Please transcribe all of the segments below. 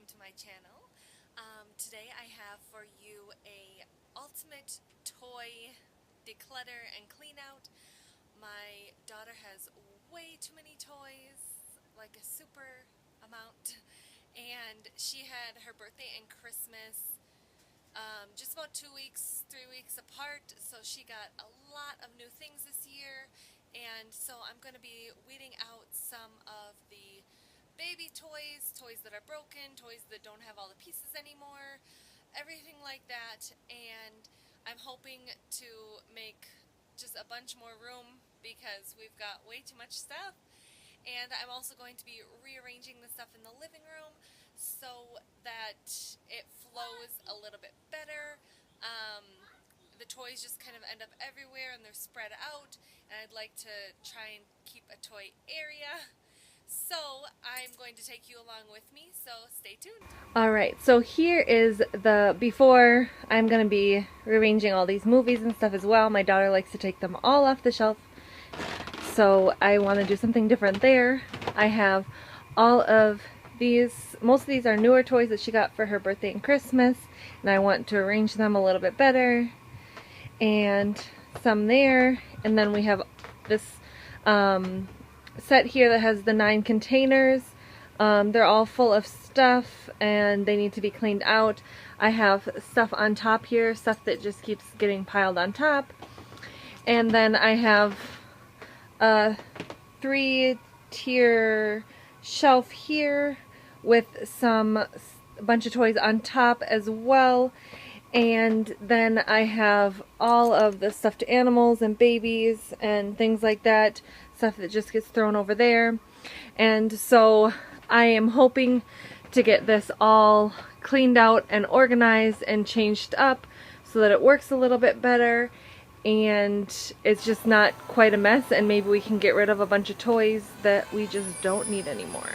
welcome to my channel. Today I have for you a ultimate toy declutter and clean out. My daughter has way too many toys, like a super amount, and she had her birthday and Christmas just about 2 weeks, 3 weeks apart, so she got a lot of new things this year, and so I'm going to be weeding out some of the baby toys, toys that are broken, toys that don't have all the pieces anymore, everything like that, and I'm hoping to make just a bunch more room because we've got way too much stuff. And I'm also going to be rearranging the stuff in the living room so that it flows a little bit better. Um, the toys just kind of end up everywhere and they're spread out, and I'd like to try and keep a toy area. So I'm going to take you along with me, so stay tuned. Alright, so here is the before. I'm going to be rearranging all these movies and stuff as well. My daughter likes to take them all off the shelf, so I want to do something different there. I have all of these, most of these are newer toys that she got for her birthday and Christmas, and I want to arrange them a little bit better. And some there, and then we have this set here that has the 9 containers. They're all full of stuff and they need to be cleaned out. I have stuff on top here, stuff that just keeps getting piled on top. And then I have a 3-tier shelf here with a bunch of toys on top as well. And then I have all of the stuffed animals and babies and things like that, stuff that just gets thrown over there. And so I am hoping to get this all cleaned out and organized and changed up so that it works a little bit better and it's just not quite a mess, and maybe we can get rid of a bunch of toys that we just don't need anymore.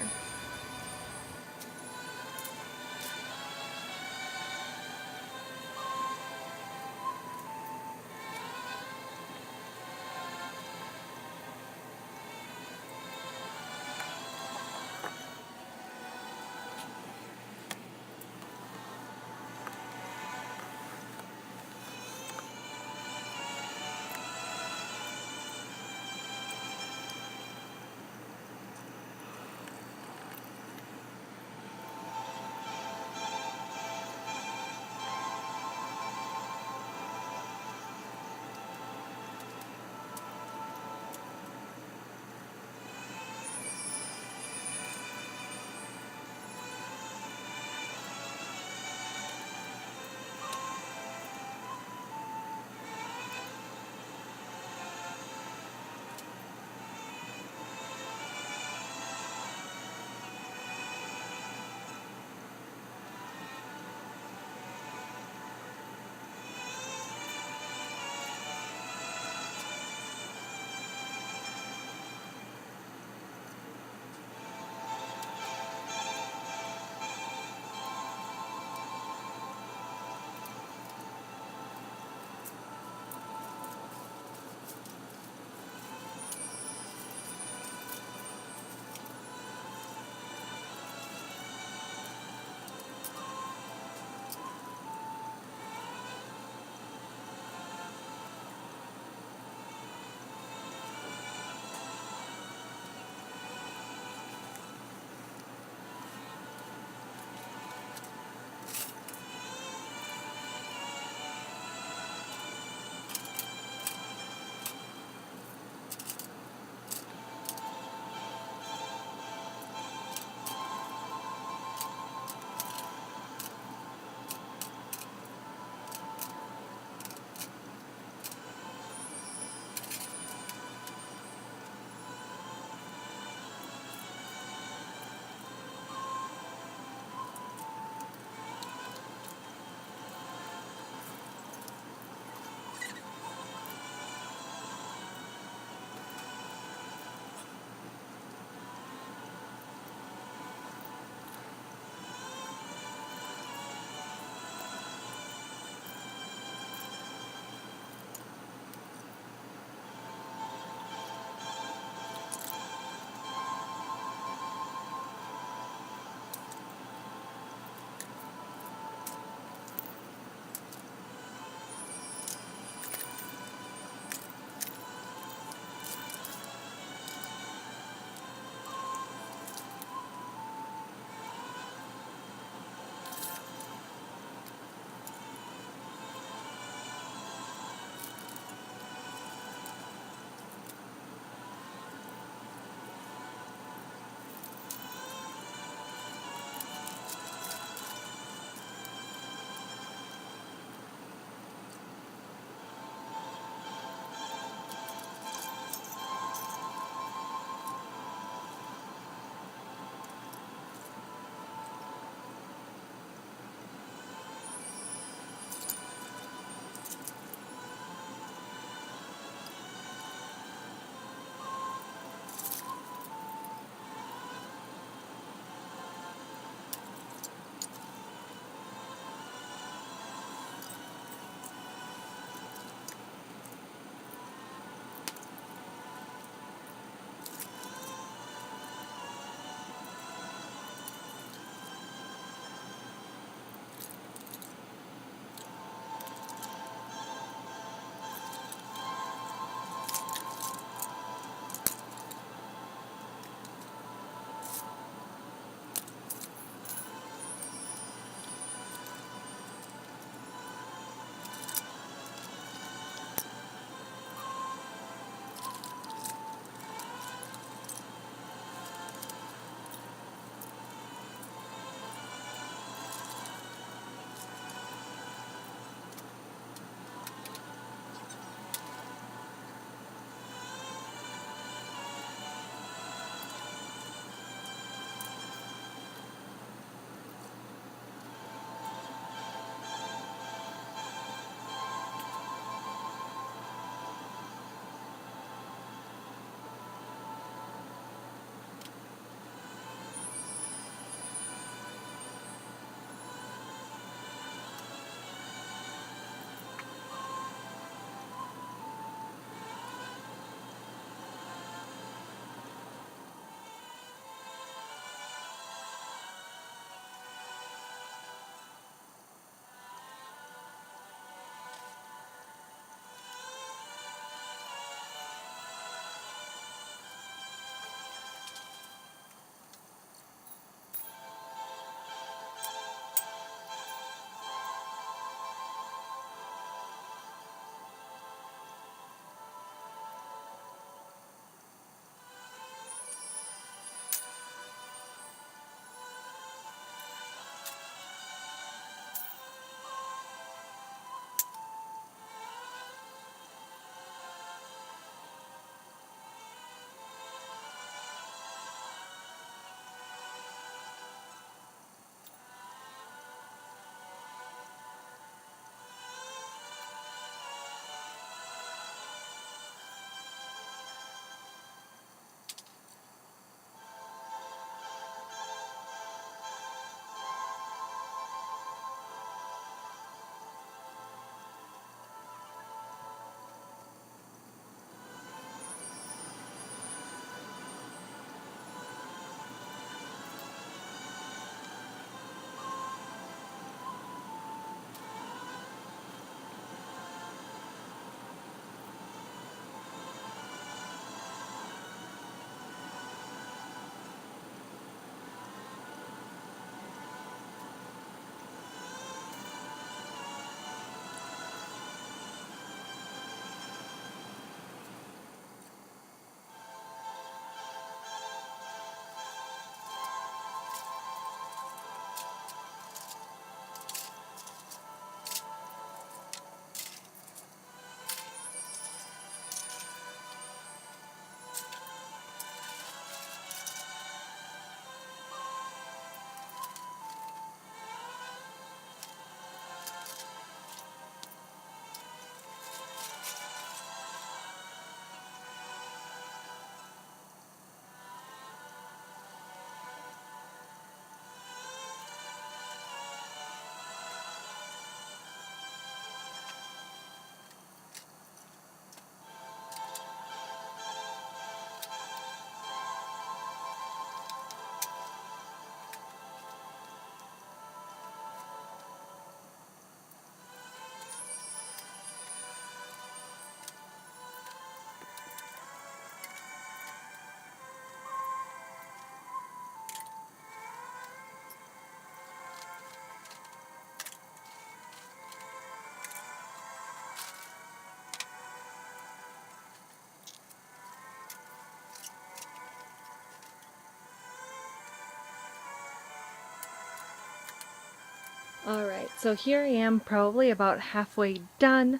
Alright, so here I am probably about halfway done.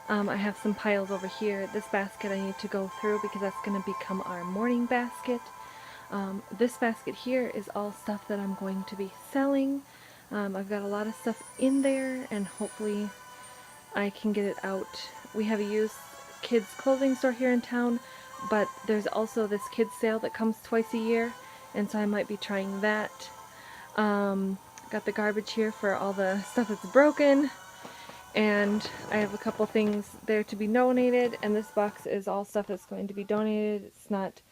I have some piles over here. This basket I need to go through because that's going to become our morning basket. This basket here is all stuff that I'm going to be selling. I've got a lot of stuff in there and hopefully I can get it out. We have a used kids clothing store here in town, but there's also this kids sale that comes twice a year, and so I might be trying that. Got the garbage here for all the stuff that's broken, and I have a couple things there to be donated, and this box is all stuff that's going to be donated. It's not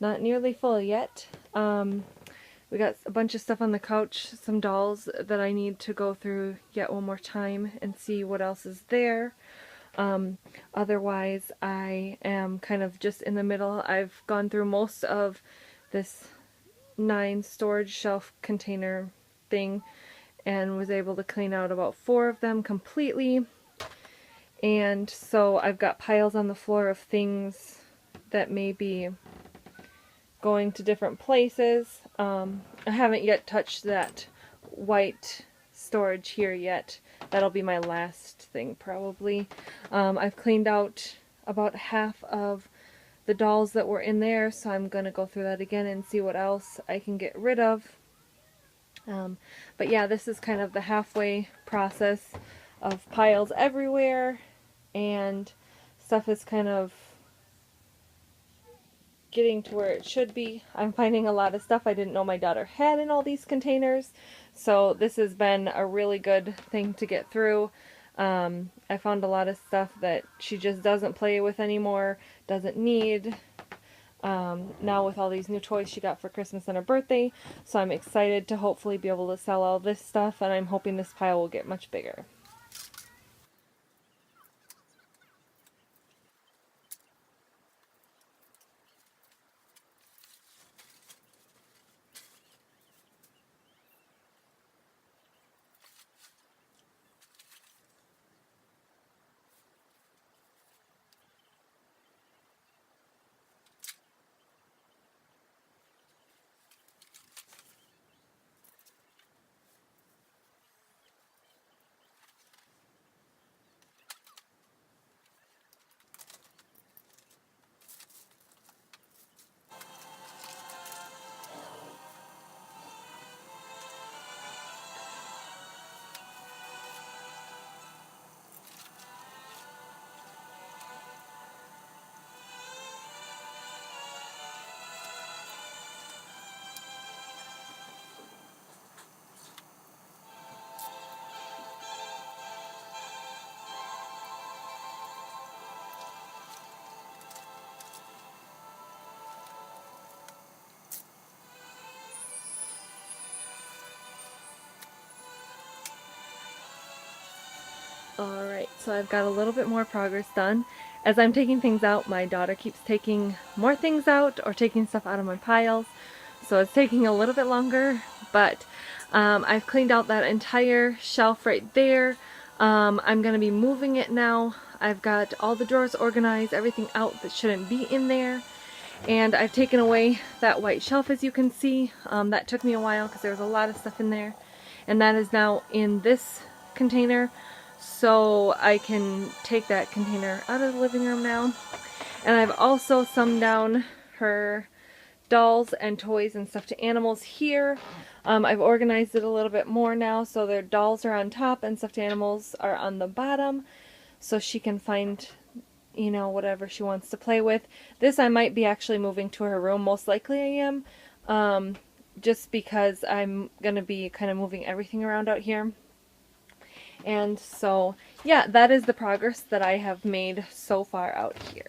nearly full yet. We got a bunch of stuff on the couch, some dolls that I need to go through yet one more time and see what else is there. Otherwise, I am kind of just in the middle. I've gone through most of this 9 storage shelf container thing and was able to clean out about 4 of them completely. And so I've got piles on the floor of things that may be going to different places. I haven't yet touched that white storage here yet. That'll be my last thing probably. I've cleaned out about half of the dolls that were in there, so I'm going to go through that again and see what else I can get rid of. But yeah, this is kind of the halfway process of piles everywhere, and stuff is kind of getting to where it should be. I'm finding a lot of stuff I didn't know my daughter had in all these containers, so this has been a really good thing to get through. I found a lot of stuff that she just doesn't play with anymore, doesn't need. Now with all these new toys she got for Christmas and her birthday, so I'm excited to hopefully be able to sell all this stuff, and I'm hoping this pile will get much bigger. Alright, so I've got a little bit more progress done. As I'm taking things out, my daughter keeps taking more things out or taking stuff out of my piles, so it's taking a little bit longer, but I've cleaned out that entire shelf right there. I'm going to be moving it now. I've got all the drawers organized, everything out that shouldn't be in there, and I've taken away that white shelf, as you can see. That took me a while because there was a lot of stuff in there, and that is now in this container, so I can take that container out of the living room now. And I've also summed down her dolls and toys and stuffed animals here. I've organized it a little bit more now, so their dolls are on top and stuffed animals are on the bottom, so she can find, you know, whatever she wants to play with. This I might be actually moving to her room. Most likely I am, just because I'm going to be kind of moving everything around out here. And so, yeah, that is the progress that I have made so far out here.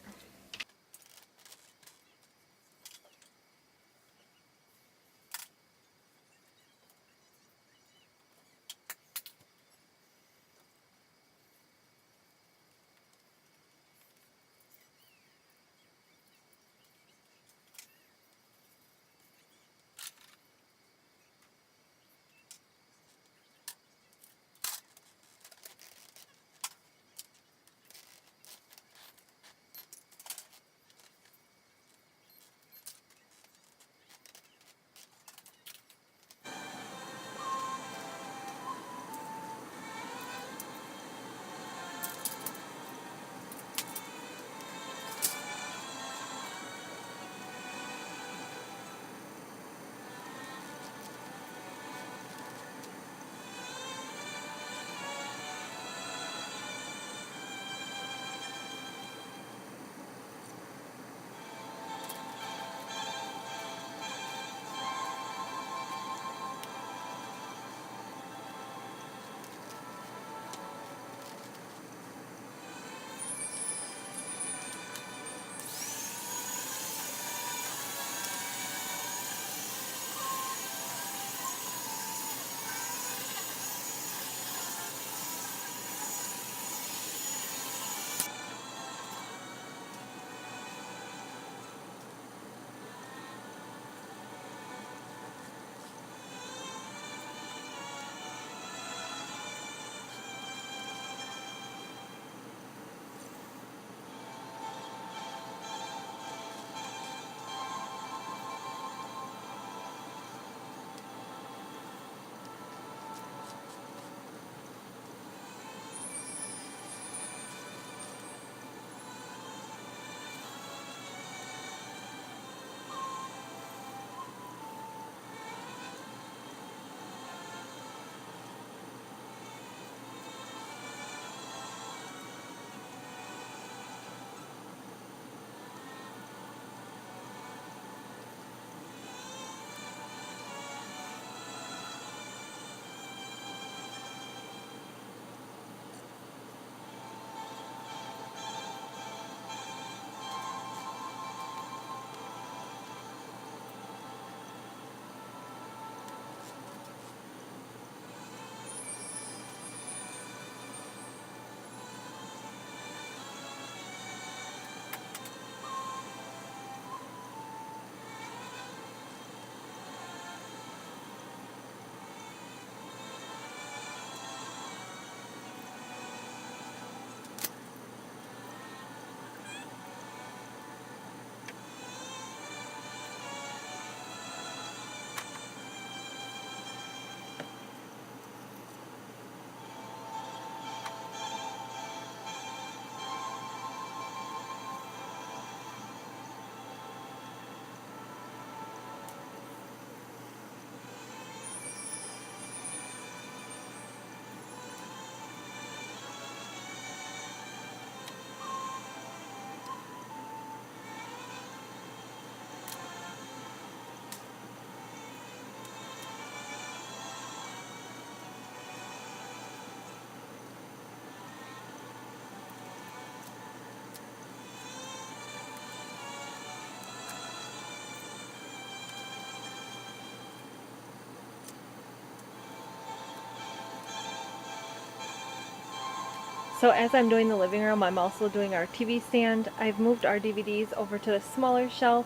So as I'm doing the living room, I'm also doing our TV stand. I've moved our DVDs over to the smaller shelf.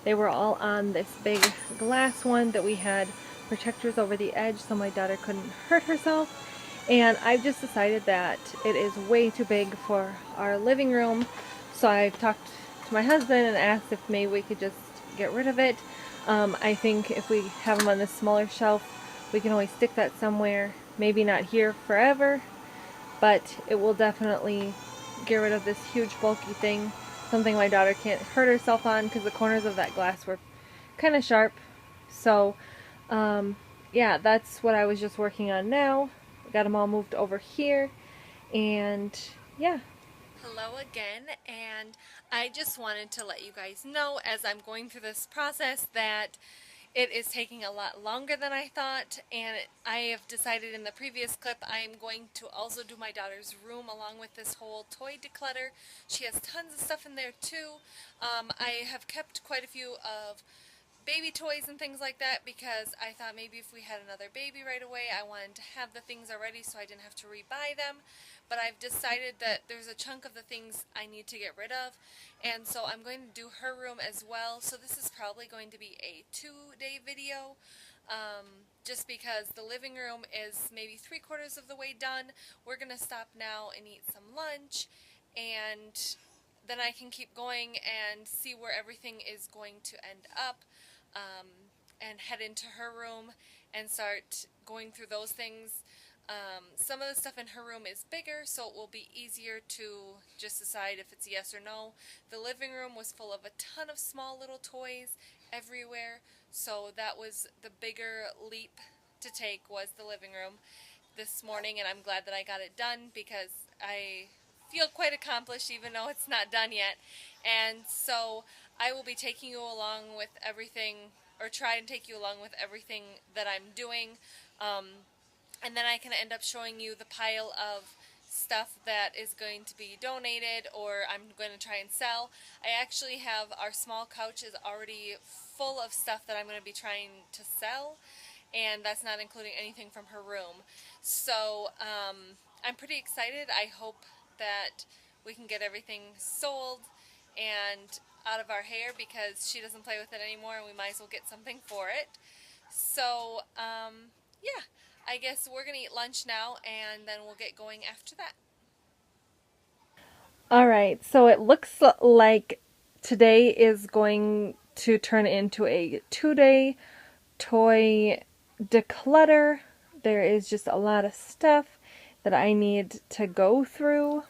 They were all on this big glass one that we had protectors over the edge so my daughter couldn't hurt herself. And I've just decided that it is way too big for our living room. So I've talked to my husband and asked if maybe we could just get rid of it. I think if we have them on this smaller shelf, we can always stick that somewhere. Maybe not here forever, but it will definitely get rid of this huge bulky thing. Something my daughter can't hurt herself on because the corners of that glass were kind of sharp. So, yeah, that's what I was just working on now. Got them all moved over here, and yeah. Hello again, and I just wanted to let you guys know as I'm going through this process that it is taking a lot longer than I thought, and I have decided in the previous clip I am going to also do my daughter's room along with this whole toy declutter. She has tons of stuff in there too. I have kept quite a few of baby toys and things like that because I thought maybe if we had another baby right away, I wanted to have the things already so I didn't have to rebuy them. But I've decided that there's a chunk of the things I need to get rid of, and so I'm going to do her room as well. So this is probably going to be a 2-day video. Just because the living room is maybe 3/4 of the way done. We're going to stop now and eat some lunch, and then I can keep going and see where everything is going to end up, um, and head into her room and start going through those things. Some of the stuff in her room is bigger, so it will be easier to just decide if it's yes or no. The living room was full of a ton of small little toys everywhere, so that was the bigger leap to take, was the living room this morning, and I'm glad that I got it done because I feel quite accomplished even though it's not done yet. And so I will be taking you along with everything, or try and take you along with everything that I'm doing. And then I can end up showing you the pile of stuff that is going to be donated or I'm going to try and sell. I actually have our small couch is already full of stuff that I'm going to be trying to sell, and that's not including anything from her room. So I'm pretty excited. I hope that we can get everything sold and out of our hair because she doesn't play with it anymore and we might as well get something for it. So yeah, I guess we're going to eat lunch now and then we'll get going after that. Alright, so it looks like today is going to turn into a 2-day toy declutter. There is just a lot of stuff that I need to go through.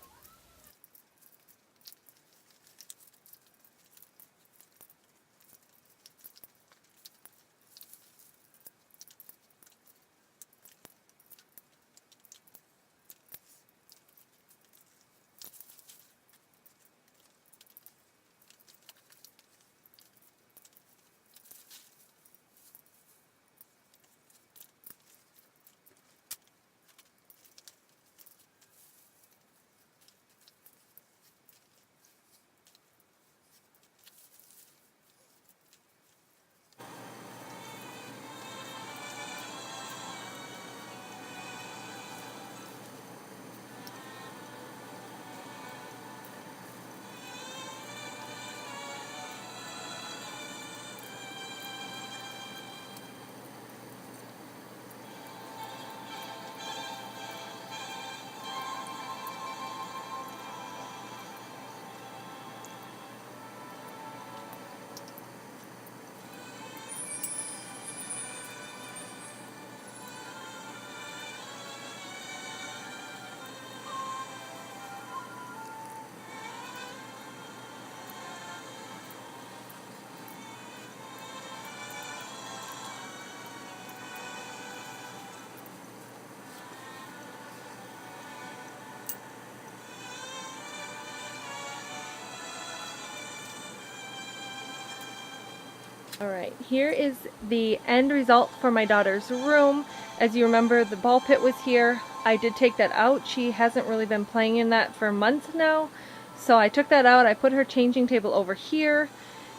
Alright, here is the end result for my daughter's room. As you remember, the ball pit was here. I did take that out. She hasn't really been playing in that for months now. So I took that out. I put her changing table over here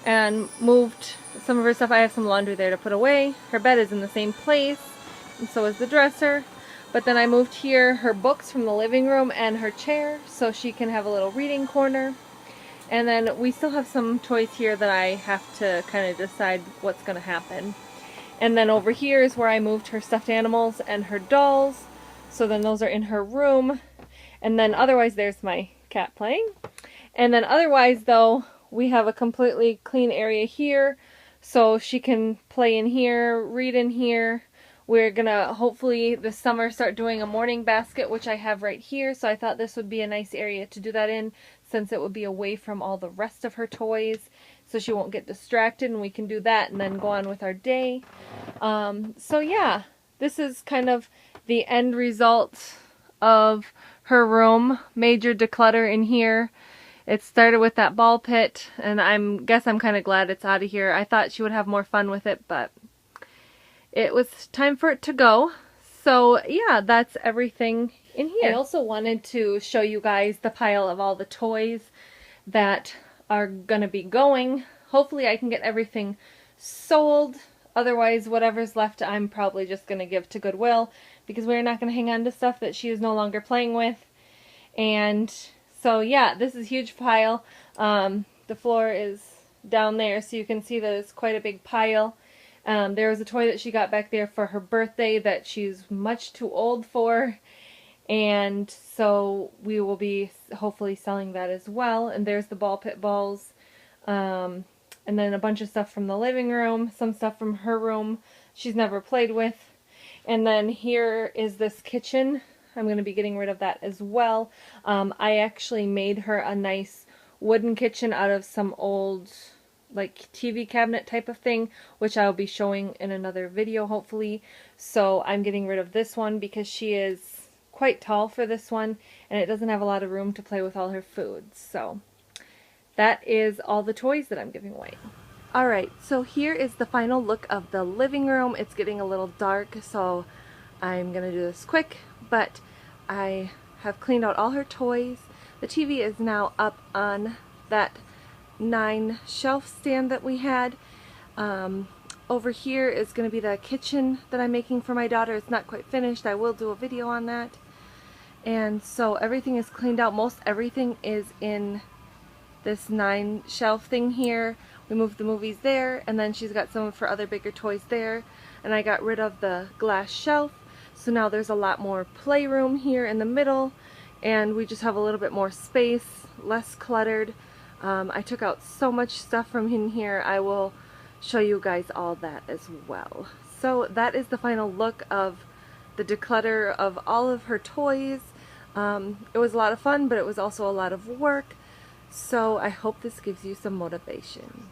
and moved some of her stuff. I have some laundry there to put away. Her bed is in the same place, and so is the dresser. But then I moved here her books from the living room and her chair so she can have a little reading corner. And then we still have some toys here that I have to kind of decide what's going to happen. And then over here is where I moved her stuffed animals and her dolls. So then those are in her room. And then otherwise there's my cat playing. And then otherwise though, we have a completely clean area here. So she can play in here, read in here. We're gonna hopefully this summer start doing a morning basket, which I have right here. So I thought this would be a nice area to do that in, since it would be away from all the rest of her toys. So she won't get distracted, and we can do that and then go on with our day. So yeah, this is kind of the end result of her room. Major declutter in here. It started with that ball pit, and guess I'm kind of glad it's out of here. I thought she would have more fun with it, but it was time for it to go. So yeah, that's everything in here. I also wanted to show you guys the pile of all the toys that are gonna be going. Hopefully I can get everything sold. Otherwise, whatever's left I'm probably just gonna give to Goodwill, because we're not gonna hang on to stuff that she is no longer playing with. And so yeah, this is a huge pile. The floor is down there, so you can see that it's quite a big pile. There was a toy that she got back there for her birthday that she's much too old for, and so we will be hopefully selling that as well. And there's the ball pit balls, and then a bunch of stuff from the living room, some stuff from her room she's never played with. And then here is this kitchen. I'm going to be getting rid of that as well. I actually made her a nice wooden kitchen out of some old like TV cabinet type of thing, which I'll be showing in another video hopefully. So I'm getting rid of this one because she is quite tall for this one, and it doesn't have a lot of room to play with all her food. So that is all the toys that I'm giving away. Alright, so here is the final look of the living room. It's getting a little dark, so I'm gonna do this quick, but I have cleaned out all her toys. The TV is now up on that 9 shelf stand that we had. Over here is going to be the kitchen that I'm making for my daughter. It's not quite finished. I will do a video on that. And so everything is cleaned out. Most everything is in this 9 shelf thing here. We moved the movies there, and then she's got some of her other bigger toys there. And I got rid of the glass shelf. So now there's a lot more playroom here in the middle, and we just have a little bit more space, less cluttered. I took out so much stuff from in here. I will show you guys all that as well. So that is the final look of the declutter of all of her toys. It was a lot of fun, but it was also a lot of work. So I hope this gives you some motivation.